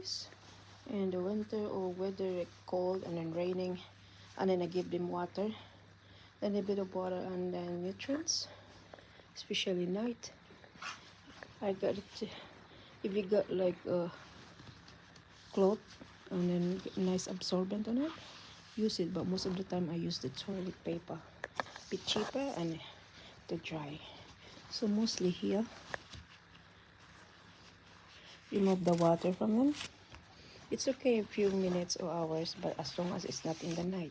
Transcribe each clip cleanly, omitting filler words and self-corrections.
this in the winter or weather cold and then raining, and then I give them water, then a bit of water and then nutrients, especially night. I got it. If you got like a cloth and then nice absorbent on it, use it, but most of the time I use the toilet paper, bit cheaper and to dry. So mostly here, remove the water from them. It's okay a few minutes or hours, but as long as it's not in the night,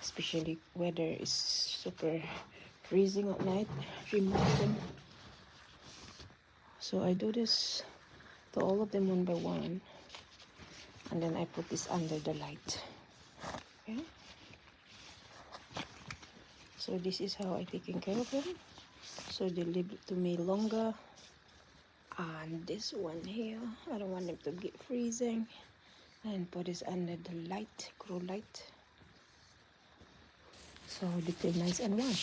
especially weather is super freezing at night, remove them. So I do this to all of them one by one, and then I put this under the light. Okay, so this is how I taking care of them, so they live to me longer. And this one here, I don't want them to get freezing, and put this under the light, grow light, so they feel nice and warm.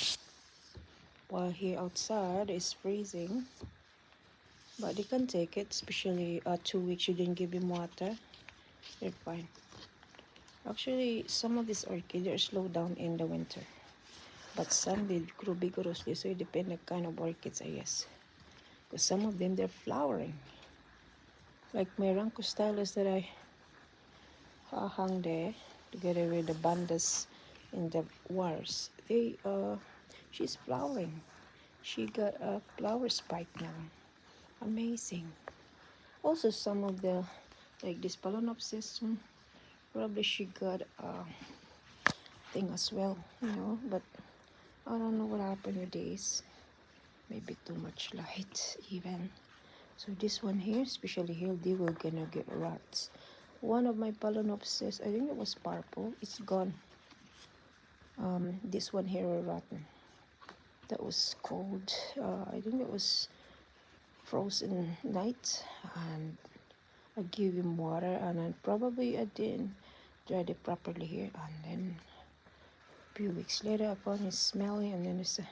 While here outside is freezing, but they can take it, especially 2 weeks you didn't give them water, they're fine. Actually, some of these orchids are slow down in the winter, but some they grow vigorously, so it depends on the kind of orchids, I guess. Because some of them, they're flowering. Like my Rankostylus that I hung there, together with the bandas in the wires. She's flowering. She got a flower spike now. Amazing. Also, some of the, like this Phalaenopsis, probably she got a thing as well, but I don't know what happened with this. Maybe too much light even. So this one here, especially here, they were gonna get rats. One of my Phalaenopsis, I think it was purple, it's gone. This one here are rotten. That was cold. I think it was frozen night, and I gave him water, and then probably I didn't dry it properly here, and then a few weeks later I found it smelly, and then there's an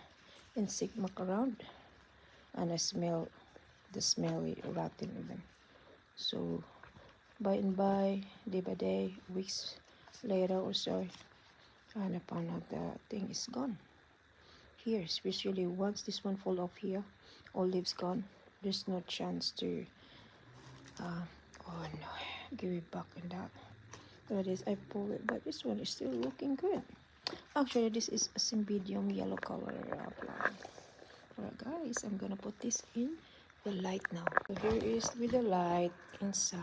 insect muck around, and I smell the smelly rotten of them. So by and by, day by day, weeks later or so, and I found out the thing is gone. Here, especially once this one fall off here, all leaves gone. There's no chance to oh no, give it back on that. That is, I pull it, but this one is still looking good. Actually, this is a Cymbidium yellow color plant. Alright guys, I'm gonna put this in the light now. So here is with the light inside.